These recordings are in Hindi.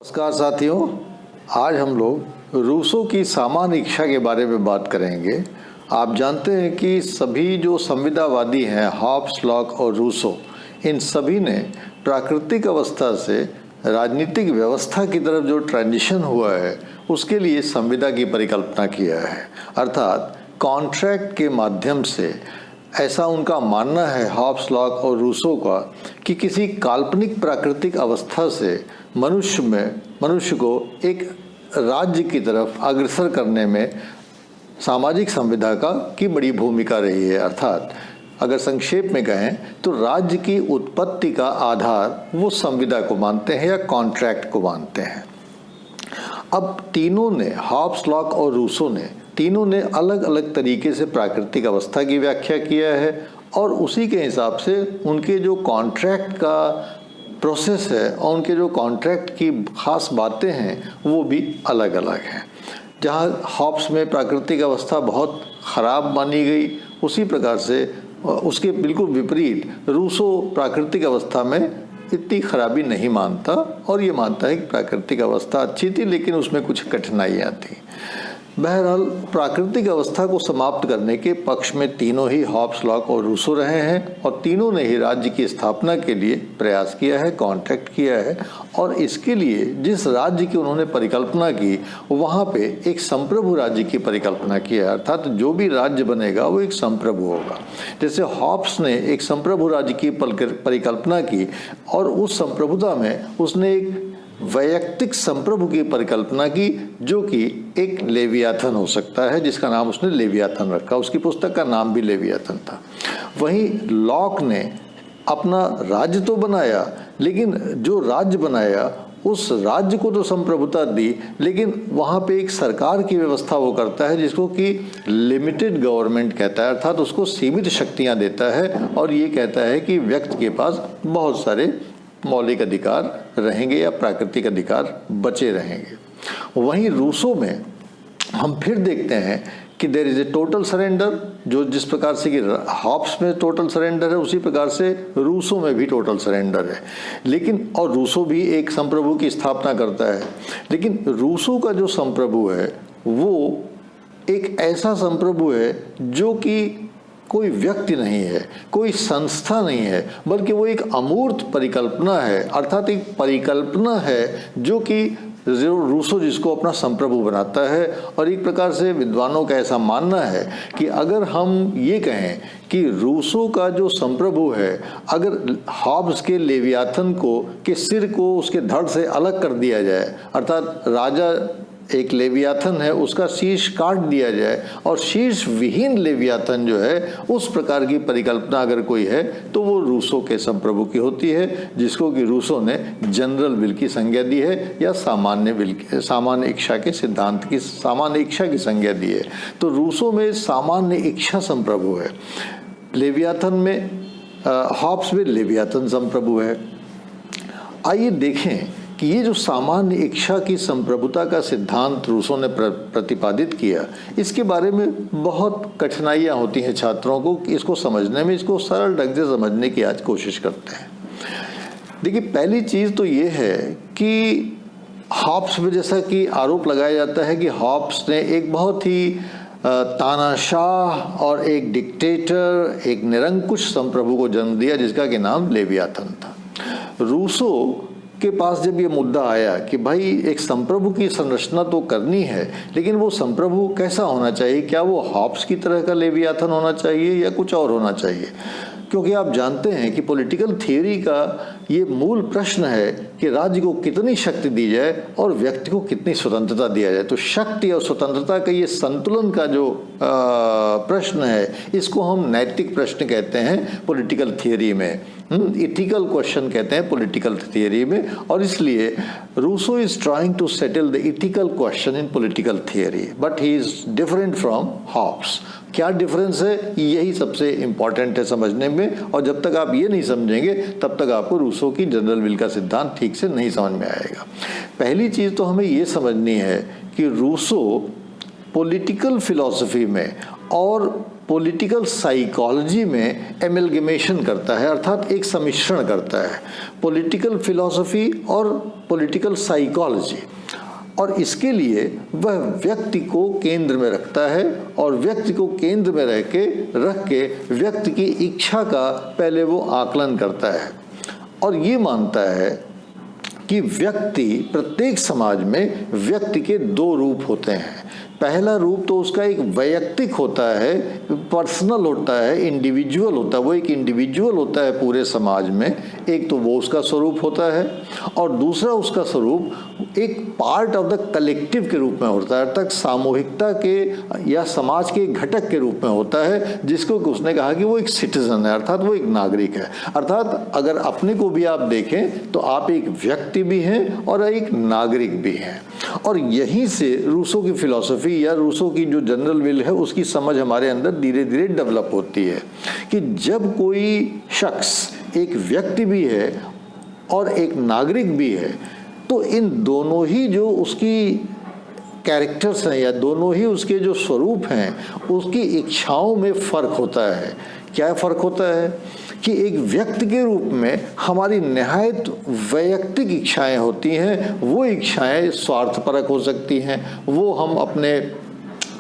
नमस्कार साथियों, आज हम लोग रूसो की सामान्य इच्छा के बारे में बात करेंगे। आप जानते हैं कि सभी जो संविदावादी हैं, हॉब्स, लॉक और रूसो, इन सभी ने प्राकृतिक अवस्था से राजनीतिक व्यवस्था की तरफ जो ट्रांजिशन हुआ है उसके लिए संविदा की परिकल्पना किया है, अर्थात कॉन्ट्रैक्ट के माध्यम से। ऐसा उनका मानना है, हॉब्स, लॉक और रूसो का, कि किसी काल्पनिक प्राकृतिक अवस्था से मनुष्य को एक राज्य की तरफ अग्रसर करने में सामाजिक संविदा की बड़ी भूमिका रही है। अर्थात अगर संक्षेप में कहें तो राज्य की उत्पत्ति का आधार वो संविदा को मानते हैं या कॉन्ट्रैक्ट को मानते हैं। अब तीनों ने, हॉब्स, लॉक और रूसो ने, तीनों ने अलग अलग तरीके से प्राकृतिक अवस्था की व्याख्या किया है और उसी के हिसाब से उनके जो कॉन्ट्रैक्ट का प्रोसेस है और उनके जो कॉन्ट्रैक्ट की खास बातें हैं वो भी अलग अलग हैं। जहाँ हॉब्स में प्राकृतिक अवस्था बहुत ख़राब मानी गई, उसी प्रकार से उसके बिल्कुल विपरीत रूसो प्राकृतिक अवस्था में इतनी खराबी नहीं मानता और ये मानता है कि प्राकृतिक अवस्था अच्छी थी लेकिन उसमें कुछ कठिनाइयाँ थी। बहरहाल प्राकृतिक अवस्था को समाप्त करने के पक्ष में तीनों ही हॉब्स, लॉक और रूसो रहे हैं और तीनों ने ही राज्य की स्थापना के लिए प्रयास किया है, कॉन्ट्रैक्ट किया है और इसके लिए जिस राज्य की उन्होंने परिकल्पना की वहाँ पे एक संप्रभु राज्य की परिकल्पना की है। अर्थात जो भी राज्य बनेगा वो एक संप्रभु होगा। जैसे हॉब्स ने एक संप्रभु राज्य की परिकल्पना की और उस संप्रभुता में उसने एक वैयक्तिक संप्रभु की परिकल्पना की जो कि एक लेवियाथन हो सकता है, जिसका नाम उसने लेवियाथन रखा। उसकी पुस्तक का नाम भी लेवियाथन था। वहीं लॉक ने अपना राज्य तो बनाया, लेकिन जो राज्य बनाया उस राज्य को तो संप्रभुता दी, लेकिन वहाँ पे एक सरकार की व्यवस्था वो करता है जिसको कि लिमिटेड गवर्नमेंट कहता है, अर्थात उसको सीमित शक्तियाँ देता है और ये कहता है कि व्यक्ति के पास बहुत सारे मौलिक अधिकार रहेंगे या प्राकृतिक अधिकार बचे रहेंगे। वहीं रूसो में हम फिर देखते हैं कि there is a total surrender, जो जिस प्रकार से कि हॉब्स में टोटल सरेंडर है उसी प्रकार से रूसो में भी टोटल सरेंडर है। लेकिन और रूसो भी एक संप्रभु की स्थापना करता है, लेकिन रूसो का जो संप्रभु है वो एक ऐसा संप्रभु है जो कि कोई व्यक्ति नहीं है, कोई संस्था नहीं है, बल्कि वो एक अमूर्त परिकल्पना है। अर्थात एक परिकल्पना है जो कि रूसो जिसको अपना संप्रभु बनाता है। और एक प्रकार से विद्वानों का ऐसा मानना है कि अगर हम ये कहें कि रूसो का जो संप्रभु है, अगर हॉब्स के लेवियाथन के सिर को उसके धड़ से अलग कर दिया जाए, अर्थात राजा एक लेवियाथन है उसका शीर्ष काट दिया जाए और शीर्ष विहीन लेवियाथन जो है उस प्रकार की परिकल्पना अगर कोई है तो वो रूसो के संप्रभु की होती है, जिसको कि रूसो ने जनरल विल की संज्ञा दी है या सामान्य इच्छा के सिद्धांत की सामान्य इच्छा की संज्ञा दी है। तो रूसो में सामान्य इच्छा संप्रभु है, लेवियाथन में हॉब्स में लेवियाथन संप्रभु है। आइए देखें कि ये जो सामान्य इच्छा की संप्रभुता का सिद्धांत रूसो ने प्रतिपादित किया, इसके बारे में बहुत कठिनाइयाँ होती हैं छात्रों को इसको समझने में। इसको सरल ढंग से समझने की आज कोशिश करते हैं। देखिए, पहली चीज़ तो ये है कि हॉब्स में जैसा कि आरोप लगाया जाता है कि हॉब्स ने एक बहुत ही तानाशाह और एक डिक्टेटर, एक निरंकुश संप्रभु को जन्म दिया जिसका कि नाम लेवियाथन था। रूसो के पास जब ये मुद्दा आया कि भाई एक संप्रभु की संरचना तो करनी है, लेकिन वो संप्रभु कैसा होना चाहिए, क्या वो हॉब्स की तरह का लेवियाथन होना चाहिए या कुछ और होना चाहिए? क्योंकि आप जानते हैं कि पॉलिटिकल थियोरी का ये मूल प्रश्न है कि राज्य को कितनी शक्ति दी जाए और व्यक्ति को कितनी स्वतंत्रता दिया जाए। तो शक्ति और स्वतंत्रता का ये संतुलन का जो प्रश्न है, इसको हम नैतिक प्रश्न कहते हैं पॉलिटिकल थियोरी में, इथिकल क्वेश्चन कहते हैं पॉलिटिकल थियोरी में। और इसलिए Rousseau is trying to settle the ethical question in political theory, but he is different from Hobbes. क्या डिफरेंस है, यही सबसे इम्पॉर्टेंट है समझने में, और जब तक आप ये नहीं समझेंगे तब तक आपको रूसो की जनरल विल का सिद्धांत ठीक से नहीं समझ में आएगा। पहली चीज़ तो हमें ये समझनी है कि रूसो पॉलिटिकल फिलॉसफी में और पॉलिटिकल साइकोलॉजी में एमलगमेशन करता है, अर्थात एक सम्मिश्रण करता है, पॉलिटिकल फिलॉसफी और पॉलिटिकल साइकोलॉजी। और इसके लिए वह व्यक्ति को केंद्र में रखता है और व्यक्ति को केंद्र में रख के व्यक्ति की इच्छा का पहले वो आकलन करता है और ये मानता है कि व्यक्ति, प्रत्येक समाज में व्यक्ति के दो रूप होते हैं। पहला रूप तो उसका एक वैयक्तिक होता है, पर्सनल होता है, इंडिविजुअल होता है, वो एक इंडिविजुअल होता है पूरे समाज में, एक तो वो उसका स्वरूप होता है, और दूसरा उसका स्वरूप एक पार्ट ऑफ द कलेक्टिव के रूप में होता है, अर्थात सामूहिकता के या समाज के घटक के रूप में होता है, जिसको उसने कहा कि वो एक सिटीजन है, अर्थात वो एक नागरिक है। अर्थात अगर अपने को भी आप देखें तो आप एक व्यक्ति भी हैं और एक नागरिक भी हैं। और यहीं से रूसो की फिलॉसफी या रूसो की जो जनरल विल है उसकी समझ हमारे अंदर धीरे धीरे डेवलप होती है कि जब कोई शख्स एक व्यक्ति भी है और एक नागरिक भी है तो इन दोनों ही जो उसकी कैरेक्टर्स हैं या दोनों ही उसके जो स्वरूप हैं उसकी इच्छाओं में फ़र्क होता है। क्या फ़र्क होता है कि एक व्यक्ति के रूप में हमारी निहायत वैयक्तिक इच्छाएं होती हैं, वो इच्छाएं स्वार्थपरक हो सकती हैं, वो हम अपने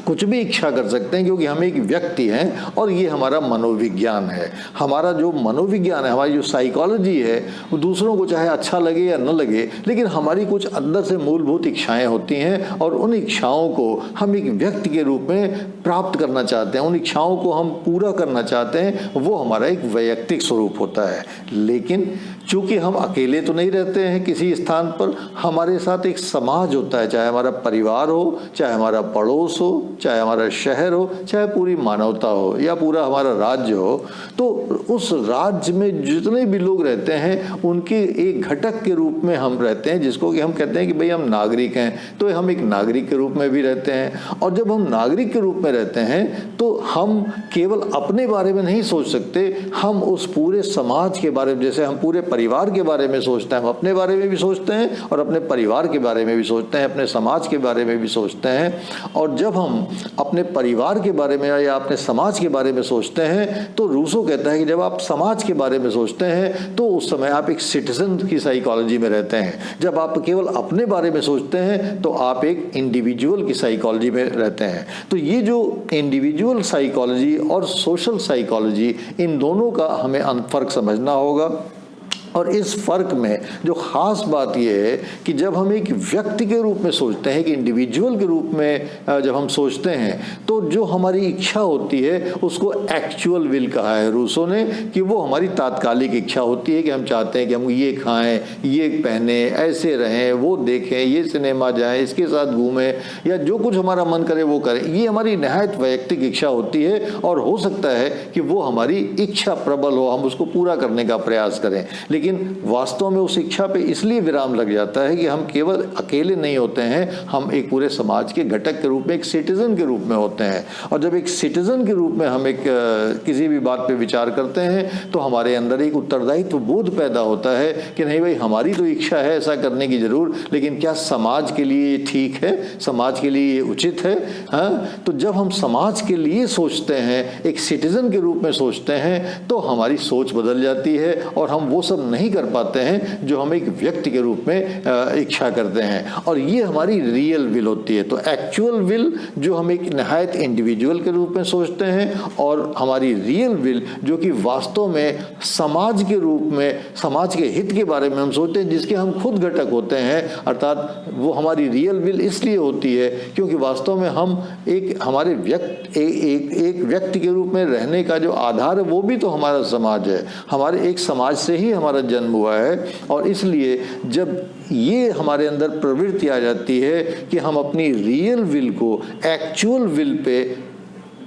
कुछ भी इच्छा कर सकते हैं क्योंकि हम एक व्यक्ति हैं और ये हमारा मनोविज्ञान है। हमारा जो मनोविज्ञान है, हमारी जो साइकोलॉजी है, वो दूसरों को चाहे अच्छा लगे या न लगे, लेकिन हमारी कुछ अंदर से मूलभूत इच्छाएं होती हैं और उन इच्छाओं को हम एक व्यक्ति के रूप में प्राप्त करना चाहते हैं, उन इच्छाओं को हम पूरा करना चाहते हैं, वो हमारा एक वैयक्तिक स्वरूप होता है। लेकिन चूंकि हम अकेले तो नहीं रहते हैं किसी स्थान पर, हमारे साथ एक समाज होता है, चाहे हमारा परिवार हो, चाहे हमारा पड़ोस हो, चाहे हमारा शहर हो, चाहे पूरी मानवता हो या पूरा हमारा राज्य हो। तो उस राज्य में जितने भी लोग रहते हैं उनके एक घटक के रूप में हम रहते हैं, जिसको कि हम कहते हैं कि भाई हम नागरिक हैं, तो हम एक नागरिक के रूप में भी रहते हैं। और जब हम नागरिक के रूप में रहते हैं तो हम केवल अपने बारे में नहीं सोच सकते, हम उस पूरे समाज के बारे में, जैसे हम पूरे परिवार के बारे में सोचते हैं, हम अपने बारे में भी सोचते हैं और अपने परिवार के बारे में भी सोचते हैं, अपने समाज के बारे में भी सोचते हैं। और जब हम अपने परिवार के बारे में या अपने समाज के बारे में सोचते हैं तो रूसो कहता है कि जब आप समाज के बारे में सोचते हैं तो उस समय आप एक सिटीजन की साइकोलॉजी में रहते हैं। जब आप केवल अपने बारे में सोचते हैं तो आप एक इंडिविजुअल की साइकोलॉजी में रहते हैं। तो ये जो इंडिविजुअल साइकोलॉजी और सोशल साइकोलॉजी, इन दोनों का हमें फर्क समझना होगा। और इस फर्क में जो ख़ास बात यह है कि जब हम एक व्यक्ति के रूप में सोचते हैं, कि इंडिविजुअल के रूप में जब हम सोचते हैं, तो जो हमारी इच्छा होती है उसको एक्चुअल विल कहा है रूसो ने, कि वो हमारी तात्कालिक इच्छा होती है कि हम चाहते हैं कि हम ये खाएं, ये पहने, ऐसे रहें, वो देखें, ये सिनेमा जाएं, इसके साथ घूमें, या जो कुछ हमारा मन करे वो करें। ये हमारी निहायत वैयक्तिक इच्छा होती है और हो सकता है कि वो हमारी इच्छा प्रबल हो, हम उसको पूरा करने का प्रयास करें। लेकिन वास्तव में उस इच्छा पे इसलिए विराम लग जाता है कि हम केवल अकेले नहीं होते हैं, हम एक पूरे समाज के घटक के रूप में, एक सिटीजन के रूप में होते हैं। और जब एक सिटीजन के रूप में हम एक किसी भी बात पे विचार करते हैं तो हमारे अंदर एक उत्तरदायित्व बोध पैदा होता है कि नहीं भाई, हमारी तो इच्छा है ऐसा करने की जरूर, लेकिन क्या समाज के लिए ये ठीक है, समाज के लिए ये उचित है? हाँ, तो जब हम समाज के लिए सोचते हैं, एक सिटीजन के रूप में सोचते हैं, तो हमारी सोच बदल जाती है और हम वो सब नहीं कर पाते हैं जो हम एक व्यक्ति के रूप में इच्छा करते हैं। और ये हमारी रियल विल होती है। तो एक्चुअल विल जो हम एक निहायत इंडिविजुअल के रूप में सोचते हैं, और हमारी रियल विल जो कि वास्तव में समाज के रूप में, समाज के हित के बारे में हम सोचते हैं, जिसके हम खुद घटक होते हैं। अर्थात वो हमारी रियल विल इसलिए होती है क्योंकि वास्तव में हम एक हमारे एक व्यक्ति के रूप में रहने का जो आधार है वो भी तो हमारा समाज है। हमारे एक समाज से ही हमारा जन्म हुआ है, और इसलिए जब ये हमारे अंदर प्रवृत्ति आ जाती है कि हम अपनी रियल विल को एक्चुअल विल पे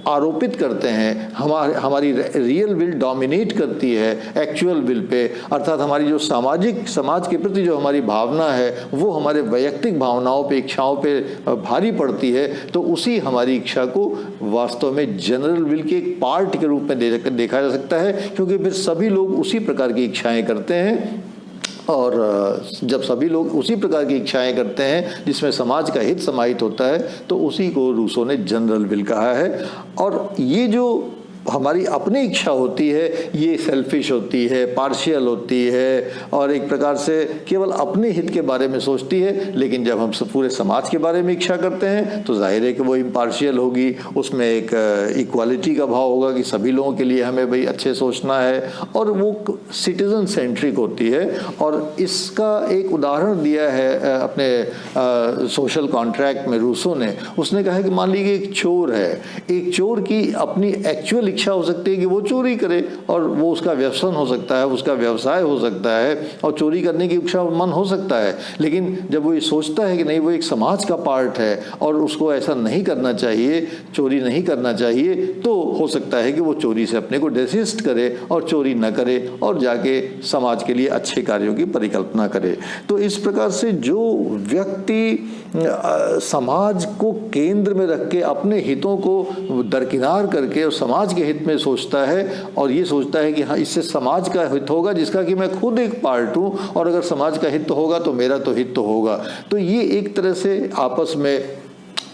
आरोपित करते हैं, हमारी रियल विल डोमिनेट करती है एक्चुअल विल पे, अर्थात हमारी जो समाज के प्रति जो हमारी भावना है वो हमारे वैयक्तिक भावनाओं पे, इच्छाओं पे भारी पड़ती है, तो उसी हमारी इच्छा को वास्तव में जनरल विल के एक पार्ट के रूप में देखा जा सकता है, क्योंकि फिर सभी लोग उसी प्रकार की इच्छाएं करते हैं। और जब सभी लोग उसी प्रकार की इच्छाएं करते हैं जिसमें समाज का हित समाहित होता है, तो उसी को रूसो ने जनरल विल कहा है। और ये जो हमारी अपनी इच्छा होती है ये सेल्फिश होती है, पार्शियल होती है और एक प्रकार से केवल अपने हित के बारे में सोचती है। लेकिन जब हम पूरे समाज के बारे में इच्छा करते हैं तो जाहिर है कि वो इम्पार्शियल होगी, उसमें एक इक्वालिटी का भाव होगा कि सभी लोगों के लिए हमें भाई अच्छे सोचना है, और वो सिटीजन सेंट्रिक होती है। और इसका एक उदाहरण दिया है अपने सोशल कॉन्ट्रैक्ट में रूसो ने। उसने कहा कि मान लीजिए एक चोर है, एक चोर की अपनी एक्चुअल इच्छा हो सकती है कि वो चोरी करे और वो उसका व्यसन हो सकता है, उसका व्यवसाय हो सकता है और चोरी करने की इच्छा मन हो सकता है। लेकिन जब वो ये सोचता है कि नहीं वो एक समाज का पार्ट है और उसको ऐसा नहीं करना चाहिए, चोरी नहीं करना चाहिए, तो हो सकता है कि वो चोरी से अपने को डेसिस्ट करे और चोरी न करे और जाके समाज के लिए अच्छे कार्यों की परिकल्पना करे। तो इस प्रकार से जो व्यक्ति समाज को केंद्र में रख के अपने हितों को दरकिनार करके और समाज के हित में सोचता है और ये सोचता है कि हाँ इससे समाज का हित होगा जिसका कि मैं खुद एक पार्ट हूँ, और अगर समाज का हित तो होगा तो मेरा तो हित तो होगा। तो ये एक तरह से आपस में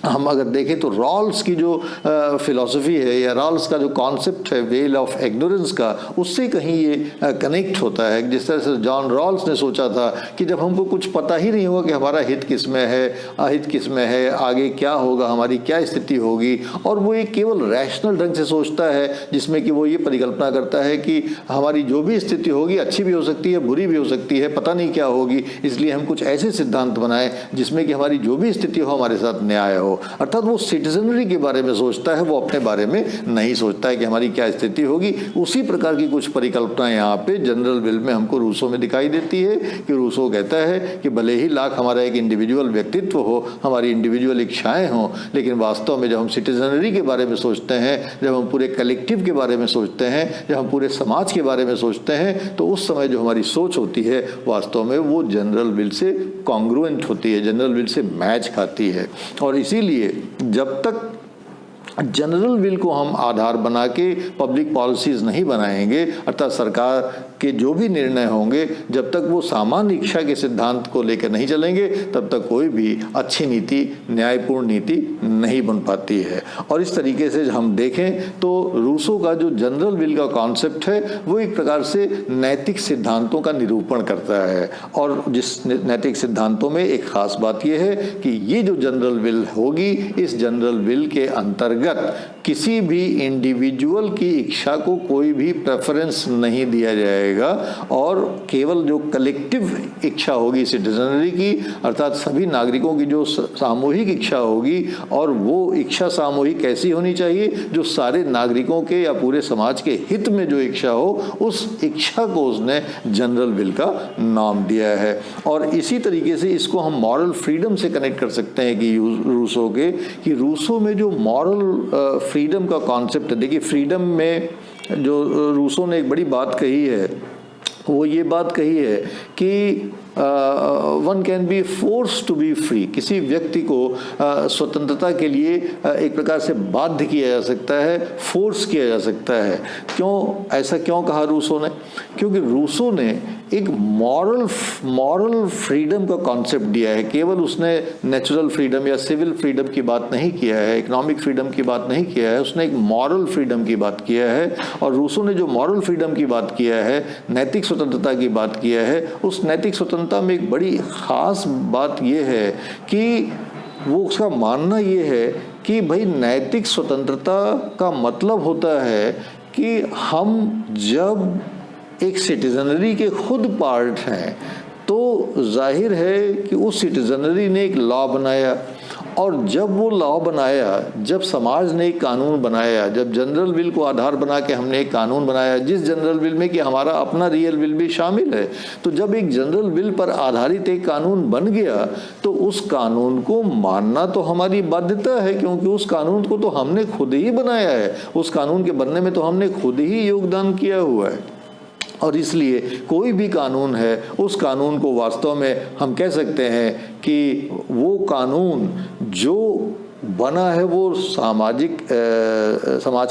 हम अगर देखें तो रॉल्स की जो फिलॉसफी है या रॉल्स का जो कॉन्सेप्ट है वेल ऑफ इग्नोरेंस का, उससे कहीं ये कनेक्ट होता है। जिस तरह से जॉन रॉल्स ने सोचा था कि जब हमको कुछ पता ही नहीं होगा कि हमारा हित किस में है, अहित किस में है, आगे क्या होगा, हमारी क्या स्थिति होगी, और वो एक केवल रैशनल ढंग से सोचता है जिसमें कि वो ये परिकल्पना करता है कि हमारी जो भी स्थिति होगी अच्छी भी हो सकती है, बुरी भी हो सकती है, पता नहीं क्या होगी, इसलिए हम कुछ ऐसे सिद्धांत बनाएं जिसमें कि हमारी जो भी स्थिति हो हमारे साथ न्याय हो। अर्थात वो सिटीजनरी के बारे में सोचता है, वो अपने बारे में नहीं सोचता है कि हमारी क्या स्थिति होगी। उसी प्रकार की कुछ परिकल्पना यहाँ पे जनरल विल में हमको रूसो में दिखाई देती है कि रूसो कहता है कि भले ही लाख हमारा एक इंडिविजुअल व्यक्तित्व हो, हमारी इंडिविजुअल इच्छाएं हों, लेकिन वास्तव में जब हम सिटीजनरी के बारे में सोचते हैं, जब हम पूरे कलेक्टिव के बारे में सोचते हैं, जब हम पूरे समाज के बारे में सोचते हैं, तो उस समय जो हमारी सोच होती है वास्तव में वो जनरल विल से कॉन्ग्रुएंट होती है, जनरल विल से मैच खाती है। और इसीलिए जब तक जनरल विल को हम आधार बना के पब्लिक पॉलिसीज नहीं बनाएंगे, अर्थात सरकार के जो भी निर्णय होंगे जब तक वो सामान्य इच्छा के सिद्धांत को लेकर नहीं चलेंगे, तब तक कोई भी अच्छी नीति, न्यायपूर्ण नीति नहीं बन पाती है। और इस तरीके से हम देखें तो रूसो का जो जनरल विल का कॉन्सेप्ट है वो एक प्रकार से नैतिक सिद्धांतों का निरूपण करता है। और जिस नैतिक सिद्धांतों में एक खास बात यह है कि ये जो जनरल विल होगी, इस जनरल विल के अंतर्गत किसी भी इंडिविजुअल की इच्छा को कोई भी प्रेफरेंस नहीं दिया जाएगा, और केवल जो कलेक्टिव इच्छा होगी सिटीजनरी की, अर्थात सभी नागरिकों की जो सामूहिक इच्छा होगी, और वो इच्छा सामूहिक कैसी होनी चाहिए, जो सारे नागरिकों के या पूरे समाज के हित में जो इच्छा हो, उस इच्छा को उसने जनरल विल का नाम दिया है। और इसी तरीके से इसको हम मॉरल फ्रीडम से कनेक्ट कर सकते हैं कि रूसो के, कि रूसो में जो मॉरल फ्रीडम का कॉन्सेप्ट है, देखिए फ्रीडम में जो रूसो ने एक बड़ी बात कही है, वो ये बात कही है कि one can be force to be free, किसी व्यक्ति को स्वतंत्रता के लिए एक प्रकार से बाध्य किया जा सकता है, फोर्स किया जा सकता है। क्यों ऐसा क्यों कहा रूसो ने? क्योंकि रूसो ने एक मॉरल फ्रीडम का कॉन्सेप्ट दिया है। केवल उसने नेचुरल फ्रीडम या सिविल फ्रीडम की बात नहीं किया है, इकोनॉमिक फ्रीडम की बात नहीं किया है, उसने एक मॉरल फ्रीडम की बात किया है। और रूसो ने जो मॉरल फ्रीडम की बात किया है, नैतिक स्वतंत्रता की बात किया है, उस नैतिक स्वतंत्रता में एक बड़ी खास बात यह है कि वो उसका मानना ये है कि भाई नैतिक स्वतंत्रता का मतलब होता है कि हम जब एक सिटीजनरी के खुद पार्ट हैं तो जाहिर है कि उस सिटीजनरी ने एक लॉ बनाया, और जब वो लॉ बनाया, जब समाज ने एक कानून बनाया, जब जनरल विल को आधार बना के हमने एक कानून बनाया, जिस जनरल विल में कि हमारा अपना रियल विल भी शामिल है, तो जब एक जनरल विल पर आधारित एक कानून बन गया तो उस कानून को मानना तो हमारी बाध्यता है, क्योंकि उस कानून को तो हमने खुद ही बनाया है, उस कानून के बनने में तो हमने खुद ही योगदान किया हुआ है। और इसलिए कोई भी कानून है, उस कानून को वास्तव में हम कह सकते हैं कि वो कानून जो बना है वो समाज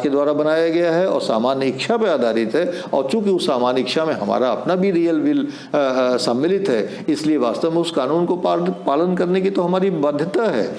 के द्वारा बनाया गया है और सामान्य इच्छा पर आधारित है, और चूंकि उस सामान्य इच्छा में हमारा अपना भी रियल विल सम्मिलित है, इसलिए वास्तव में उस कानून को पालन करने की तो हमारी बाध्यता है।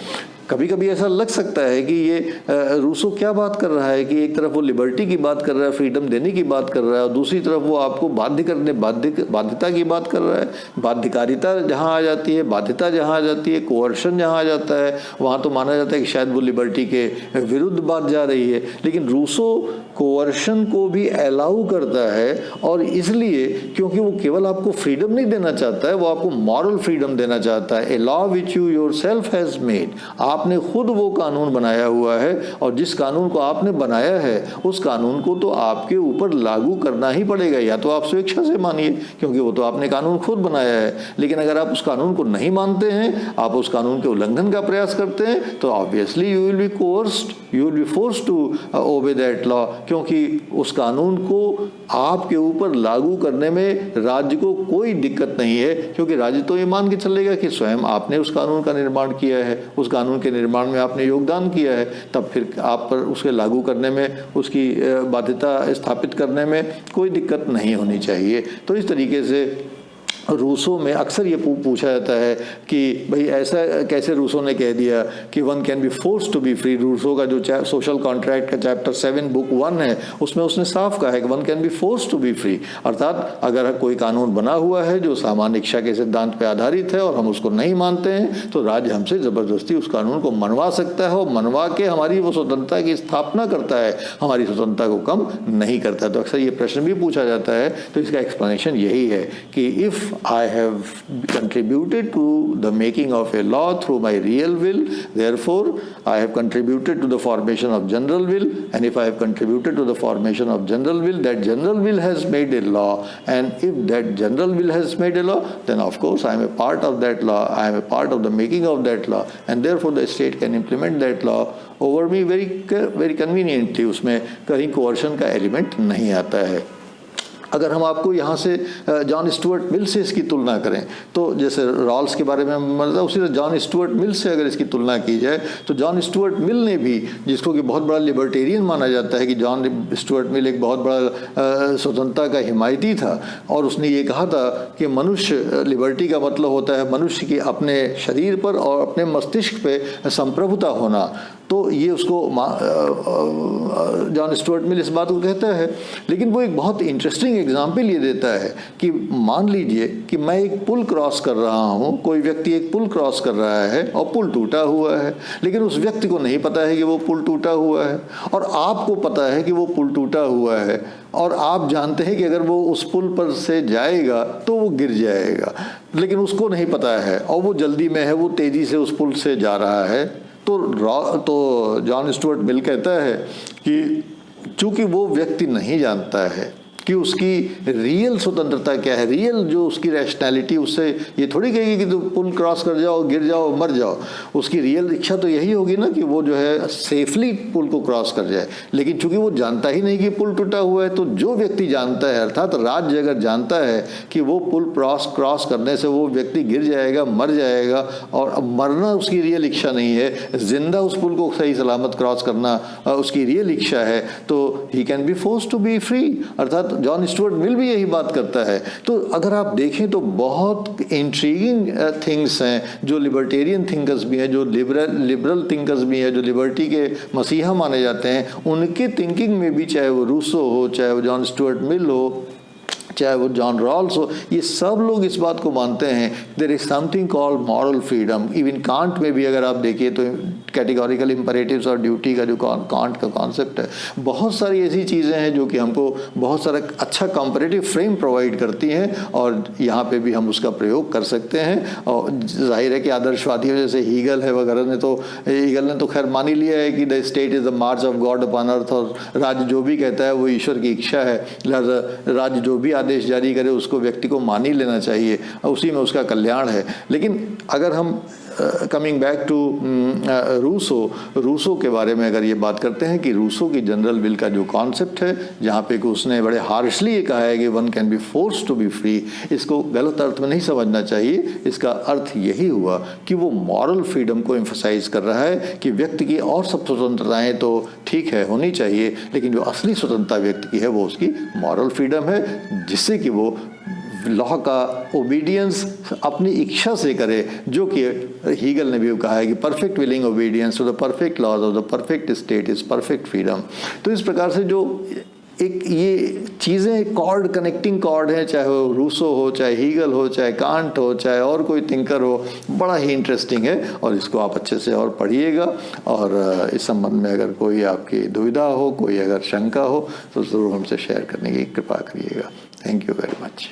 कभी कभी ऐसा लग सकता है कि ये रूसो क्या बात कर रहा है कि एक तरफ वो लिबर्टी की बात कर रहा है, फ्रीडम देने की बात कर रहा है, और दूसरी तरफ वो आपको बाध्यता की बात कर रहा है। बाध्यकारिता जहाँ आ जाती है, बाध्यता जहाँ आ जाती है, कोअर्शन जहाँ आ जाता है, वहाँ तो माना जाता है कि शायद वो लिबर्टी के विरुद्ध बात जा रही है। लेकिन रूसो कोअर्शन को भी अलाउ करता है, और इसलिए क्योंकि वो केवल आपको फ्रीडम नहीं देना चाहता है, वो आपको मॉरल फ्रीडम देना चाहता है। A law which you yourself has made, आपने खुद वो कानून बनाया हुआ है, और जिस कानून को आपने बनाया है उस कानून को तो आपके ऊपर लागू करना ही पड़ेगा। या तो आप स्वेच्छा से मानिए क्योंकि वो तो आपने कानून खुद बनाया है, लेकिन अगर आप उस कानून को नहीं मानते हैं, आप उस कानून के उल्लंघन का प्रयास करते हैं, तो obviously you will be coerced, you will be forced to obey that law, क्योंकि उस कानून को आपके ऊपर लागू करने में राज्य को कोई दिक्कत नहीं है, क्योंकि राज्य तो ये मान के चलेगा कि स्वयं आपने उस कानून का निर्माण किया है, उस कानून के निर्माण में आपने योगदान किया है, तब फिर आप पर उसके लागू करने में, उसकी बाध्यता स्थापित करने में कोई दिक्कत नहीं होनी चाहिए। तो इस तरीके से रूसो में अक्सर ये पूछा जाता है कि भाई ऐसा कैसे रूसो ने कह दिया कि one can be forced to be free. Rousseau का जो सोशल कॉन्ट्रैक्ट का चैप्टर 7 बुक 1 है, उसमें उसने साफ कहा है कि one can be forced to be free, अर्थात अगर कोई कानून बना हुआ है जो सामान्य इच्छा के सिद्धांत पर आधारित है और हम उसको नहीं मानते हैं, तो राज्य हमसे ज़बरदस्ती उस कानून को मनवा सकता है, और मनवा के हमारी वो स्वतंत्रता की स्थापना करता है, हमारी स्वतंत्रता को कम नहीं करता। तो अक्सर ये प्रश्न भी पूछा जाता है, तो इसका एक्सप्लेनेशन यही है कि if I have contributed to the making of a law through my real will, therefore I have contributed to the formation of general will, and if I have contributed to the formation of general will, that general will has made a law, and if that general will has made a law, then of course I am a part of that law, I am a part of the making of that law, and therefore the state can implement that law over me very conveniently। उसमें कहीं कोअर्शन का एलिमेंट नहीं आता है। अगर हम आपको यहाँ से जॉन स्टुअर्ट मिल से इसकी तुलना करें, तो जैसे रॉल्स के बारे में मतलब उसी तरह जॉन स्टुअर्ट मिल से अगर इसकी तुलना की जाए, तो जॉन स्टुअर्ट मिल ने भी, जिसको कि बहुत बड़ा लिबर्टेरियन माना जाता है कि जॉन स्टुअर्ट मिल एक बहुत बड़ा स्वतंत्रता का हिमायती था, और उसने ये कहा था कि मनुष्य, लिबर्टी का मतलब होता है मनुष्य की अपने शरीर पर और अपने मस्तिष्क पे संप्रभुता होना। तो ये उसको जॉन स्टुअर्ट मिल इस बात को कहता है। लेकिन वो एक बहुत इंटरेस्टिंग एग्जाम्पल ये देता है कि मान लीजिए कि मैं एक पुल क्रॉस कर रहा हूँ, कोई व्यक्ति एक पुल क्रॉस कर रहा है और पुल टूटा हुआ है, लेकिन उस व्यक्ति को नहीं पता है कि वो पुल टूटा हुआ है, और आपको पता है कि वो पुल टूटा हुआ है, और आप जानते हैं कि अगर वो उस पुल पर से जाएगा तो वो गिर जाएगा, लेकिन उसको नहीं पता है और वो जल्दी में है, वो तेज़ी से उस पुल से जा रहा है। तो जॉन स्टुअर्ट मिल कहता है कि चूंकि वो व्यक्ति नहीं जानता है कि उसकी रियल स्वतंत्रता क्या है, रियल जो उसकी रैशनैलिटी, उससे ये थोड़ी कहेगी कि तुम पुल क्रॉस कर जाओ, गिर जाओ, मर जाओ। उसकी रियल इच्छा तो यही होगी ना कि वो जो है सेफली पुल को क्रॉस कर जाए। लेकिन चूंकि वो जानता ही नहीं कि पुल टूटा हुआ है, तो जो व्यक्ति जानता है, अर्थात राज्य अगर जानता है कि वो पुल क्रॉस करने से वो व्यक्ति गिर जाएगा, मर जाएगा, और मरना उसकी रियल इच्छा नहीं है, जिंदा उस पुल को सही सलामत क्रॉस करना उसकी रियल इच्छा है, तो he can be forced to be free. अर्थात जॉन स्टुअर्ट मिल भी यही बात करता है। तो अगर आप देखें तो बहुत इंट्रीगिंग थिंग्स हैं, जो लिबर्टेरियन थिंकर्स भी हैं, जो लिबरल थिंकर्स भी हैं, जो लिबर्टी के मसीहा माने जाते हैं, उनके थिंकिंग में भी, चाहे वो रूसो हो, चाहे वो जॉन स्टुअर्ट मिल हो, चाहे वो जॉन रॉल्स हो, ये सब लोग इस बात को मानते हैं there is something called moral freedom. Even Kant में भी अगर आप देखिए तो कैटेगोरिकल इम्परेटिव्स और ड्यूटी का जो कांट का कॉन्सेप्ट है, बहुत सारी ऐसी चीज़ें हैं जो कि हमको बहुत सारा अच्छा कंपैरेटिव फ्रेम प्रोवाइड करती हैं, और यहाँ पे भी हम उसका प्रयोग कर सकते हैं। और जाहिर है कि आदर्शवादियों जैसे हीगल है वगैरह ने तो, हीगल ने तो खैर मान ही लिया है कि the state is the March of God upon earth, और राज्य जो भी कहता है वो ईश्वर की इच्छा है, लिहाजा राज्य जो भी आदेश जारी करे उसको व्यक्ति को मान ही लेना चाहिए, उसी में उसका कल्याण है। लेकिन अगर हम कमिंग बैक टू रूसो के बारे में अगर ये बात करते हैं कि रूसो की जनरल विल का जो कॉन्सेप्ट है, जहाँ पे कि उसने बड़े हार्शली ये कहा है कि one can be forced to be free, इसको गलत अर्थ में नहीं समझना चाहिए। इसका अर्थ यही हुआ कि वो मॉरल फ्रीडम को एम्फसाइज कर रहा है कि व्यक्ति की और सब स्वतंत्रताएं तो ठीक है होनी चाहिए, लेकिन जो असली स्वतंत्रता व्यक्ति की है वो उसकी मॉरल फ्रीडम है, जिससे कि वो लॉ का ओबीडियंस अपनी इच्छा से करे, जो कि हीगल ने भी कहा है कि perfect willing obedience to the perfect laws of the perfect state is perfect freedom. तो इस प्रकार से जो एक ये चीज़ें कॉर्ड, कनेक्टिंग कॉर्ड है, चाहे वो रूसो हो, चाहे हीगल हो, चाहे कांट हो, चाहे और कोई थिंकर हो, बड़ा ही इंटरेस्टिंग है और इसको आप अच्छे से और पढ़िएगा। और इस संबंध में अगर कोई आपकी दुविधा हो, कोई अगर शंका हो, तो ज़रूर हमसे शेयर करने की कृपा करिएगा। Thank you very much.